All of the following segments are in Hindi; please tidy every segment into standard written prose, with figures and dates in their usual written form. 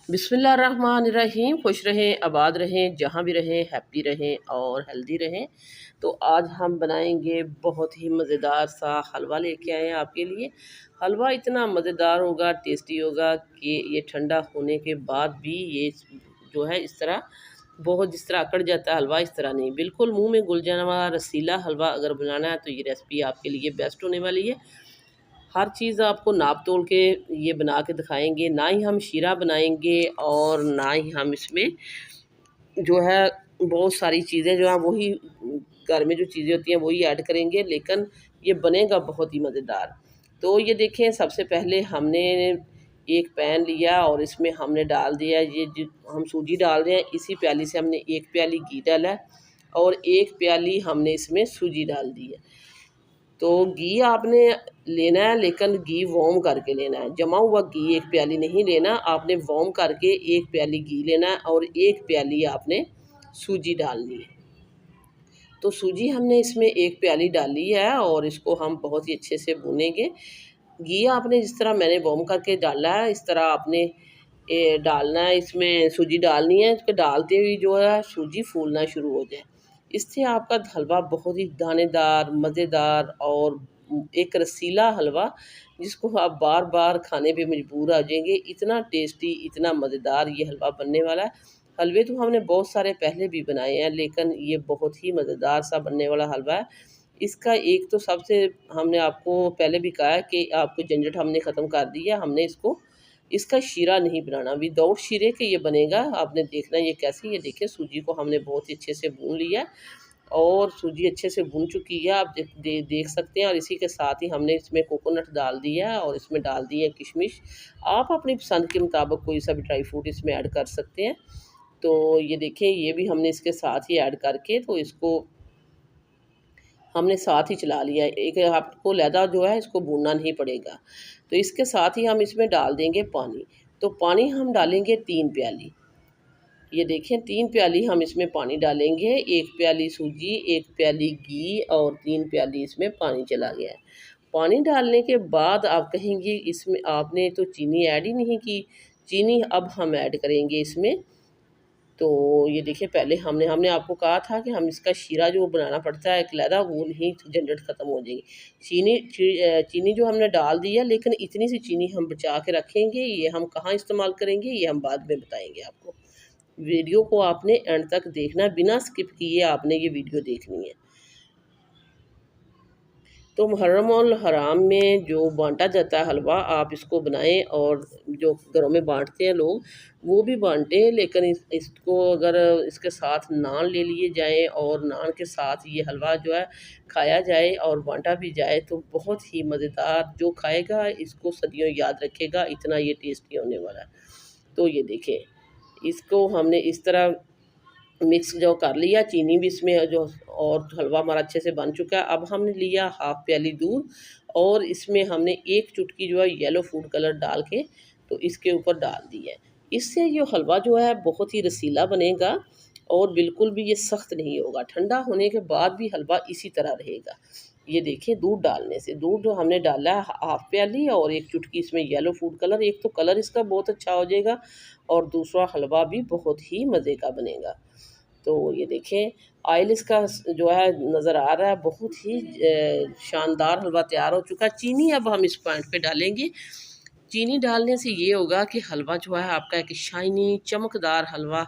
बिस्मिल्लाहिर्रहमानिर्रहीम। खुश रहें, आबाद रहें, जहाँ भी रहें, हैप्पी रहें और हेल्दी रहें। तो आज हम बनाएंगे बहुत ही मज़ेदार सा हलवा लेके आए हैं आपके लिए। हलवा इतना मज़ेदार होगा, टेस्टी होगा कि ये ठंडा होने के बाद भी ये जो है इस तरह बहुत जिस तरह अकड़ जाता है हलवा, इस तरह नहीं, बिल्कुल मुंह में घुल जाने वाला रसीला हलवा अगर बनाना है तो ये रेसिपी आपके लिए बेस्ट होने वाली है। हर चीज़ आपको नाप तोल के ये बना के दिखाएंगे, ना ही हम शीरा बनाएंगे और ना ही हम इसमें जो है बहुत सारी चीज़ें जो हैं वही घर में जो चीज़ें होती हैं वही ऐड करेंगे, लेकिन ये बनेगा बहुत ही मज़ेदार। तो ये देखें, सबसे पहले हमने एक पैन लिया और इसमें हमने डाल दिया ये जो हम सूजी डाल रहे हैं, इसी प्याली से हमने एक प्याली घी डाला है और एक प्याली हमने इसमें सूजी डाल दी है। तो घी आपने लेना है, लेकिन घी वार्म करके लेना है। जमा हुआ घी एक प्याली नहीं लेना, आपने वार्म करके एक प्याली घी लेना है और एक प्याली आपने सूजी डालनी है। तो सूजी हमने इसमें एक प्याली डाली है और इसको हम बहुत ही अच्छे से भूनेंगे। घी आपने जिस तरह मैंने वार्म करके डाला है इस तरह आपने डालना है, इसमें सूजी डालनी है। इसको डालते ही जो है सूजी फूलना शुरू हो जाए, इससे आपका हलवा बहुत ही दानेदार, मज़ेदार और एक रसीला हलवा जिसको आप बार बार खाने पे मजबूर आ जाएंगे। इतना टेस्टी, इतना मज़ेदार ये हलवा बनने वाला है। हलवे तो हमने बहुत सारे पहले भी बनाए हैं, लेकिन ये बहुत ही मज़ेदार सा बनने वाला हलवा है। इसका एक तो सबसे हमने आपको पहले भी कहा है कि आपको झंझट हमने ख़त्म कर दी है। हमने इसका शीरा नहीं बनाना, विदाउट शीरे के ये बनेगा। आपने देखना ये कैसे, ये देखिए सूजी को हमने बहुत ही अच्छे से भून लिया और सूजी अच्छे से भून चुकी है, आप देख सकते हैं। और इसी के साथ ही हमने इसमें कोकोनट डाल दिया है और इसमें डाल दी है किशमिश। आप अपनी पसंद के मुताबिक कोई सा भी ड्राई फ्रूट इसमें ऐड कर सकते हैं। तो ये देखें, ये भी हमने इसके साथ ही ऐड करके तो इसको हमने साथ ही चला लिया है। एक आपको लैदा जो है इसको भूनना नहीं पड़ेगा। तो इसके साथ ही हम इसमें डाल देंगे पानी। तो पानी हम डालेंगे 3 प्याली। ये देखें 3 प्याली हम इसमें पानी डालेंगे। 1 प्याली सूजी, 1 प्याली घी और 3 प्याली इसमें पानी चला गया है। पानी डालने के बाद आप कहेंगे इसमें आपने तो चीनी ऐड ही नहीं की। चीनी अब हम ऐड करेंगे इसमें। तो ये देखिए, पहले हमने हमने आपको कहा था कि हम इसका शीरा जो बनाना पड़ता है एक लैदा, वो नहीं, झंझट ख़त्म हो जाएगी। चीनी जो हमने डाल दी है, लेकिन इतनी सी चीनी हम बचा के रखेंगे। ये हम कहाँ इस्तेमाल करेंगे ये हम बाद में बताएंगे आपको। वीडियो को आपने एंड तक देखना, बिना स्किप किए आपने ये वीडियो देखनी है। तो मुहर्रम और हराम में जो बांटा जाता है हलवा, आप इसको बनाएं और जो घरों में बांटते हैं लोग वो भी बांटें। लेकिन इसको अगर इसके साथ नान ले लिए जाएं और नान के साथ ये हलवा जो है खाया जाए और बांटा भी जाए तो बहुत ही मज़ेदार, जो खाएगा इसको सदियों याद रखेगा, इतना ये टेस्टी होने वाला है। तो ये देखें, इसको हमने इस तरह मिक्स जो कर लिया, चीनी भी इसमें जो, और हलवा हमारा अच्छे से बन चुका है। अब हमने लिया हाफ़ प्याली दूध और इसमें हमने एक चुटकी जो है येलो फूड कलर डाल के तो इसके ऊपर डाल दी है। इससे ये हलवा जो है बहुत ही रसीला बनेगा और बिल्कुल भी ये सख्त नहीं होगा। ठंडा होने के बाद भी हलवा इसी तरह रहेगा। ये देखिए, दूध डालने से, दूध जो हमने डाला है हाफ़ प्याली और एक चुटकी इसमें येलो फूड कलर, एक तो कलर इसका बहुत अच्छा हो जाएगा और दूसरा हलवा भी बहुत ही मज़े का बनेगा। तो ये देखें, ऑयल इसका जो है नज़र आ रहा है, बहुत ही शानदार हलवा तैयार हो चुका है। चीनी अब हम इस पॉइंट पे डालेंगे। चीनी डालने से ये होगा कि हलवा जो है आपका एक शाइनी चमकदार हलवा,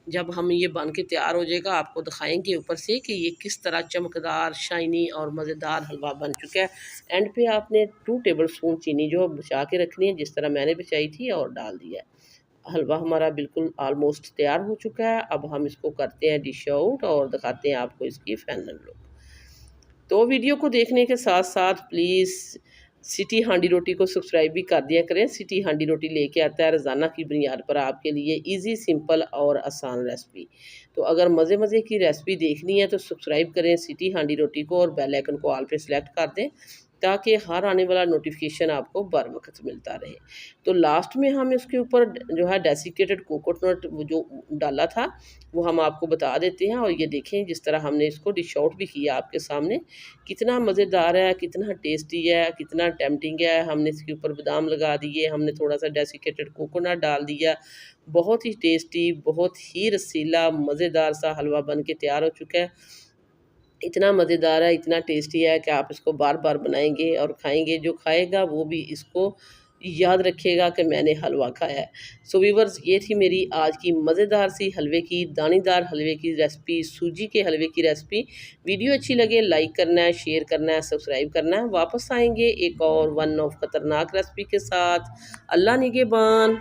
जब हम ये बन के तैयार हो जाएगा आपको दिखाएंगे ऊपर से कि ये किस तरह चमकदार, शाइनी और मज़ेदार हलवा बन चुका है। एंड पे आपने 2 टेबल स्पून चीनी जो बचा के रखनी है, जिस तरह मैंने बचाई थी, और डाल दिया है। हलवा हमारा बिल्कुल ऑलमोस्ट तैयार हो चुका है। अब हम इसको करते हैं डिश आउट और दिखाते हैं आपको इसकी फाइनल लुक। तो वीडियो को देखने के साथ साथ प्लीज़ सिटी हांडी रोटी को सब्सक्राइब भी कर दिया करें। सिटी हांडी रोटी लेके आता है रोज़ाना की बुनियाद पर आपके लिए इजी, सिंपल और आसान रेसिपी। तो अगर मज़े मज़े की रेसिपी देखनी है तो सब्सक्राइब करें सिटी हांडी रोटी को और बेल आइकन को ऑल पे सेलेक्ट कर दें, ताकि हर आने वाला नोटिफिकेशन आपको बर वक्त मिलता रहे। तो लास्ट में हम इसके ऊपर जो है डेसिकेटेड कोकोनट जो डाला था वो हम आपको बता देते हैं। और ये देखें जिस तरह हमने इसको डिश आउट भी किया आपके सामने, कितना मज़ेदार है, कितना टेस्टी है, कितना टेम्पटिंग है। हमने इसके ऊपर बादाम लगा दिए, हमने थोड़ा सा डेसिकेटेड कोकोनट डाल दिया। बहुत ही टेस्टी, बहुत ही रसीला मज़ेदार सा हलवा बन के तैयार हो चुका है। इतना मज़ेदार है, इतना टेस्टी है कि आप इसको बार-बार बनाएँगे और खाएँगे। जो खाएगा वो भी इसको याद रखेगा कि मैंने हलवा खाया है। सो व्यूअर्स, ये थी मेरी आज की मज़ेदार सी हलवे की, दानेदार हलवे की रेसिपी, सूजी के हलवे की रेसिपी। वीडियो अच्छी लगे लाइक करना है, शेयर करना है, सब्सक्राइब करना है। वापस आएँगे एक और वन ऑफ खतरनाक रेसिपी के साथ। अल्लाह निगहबान।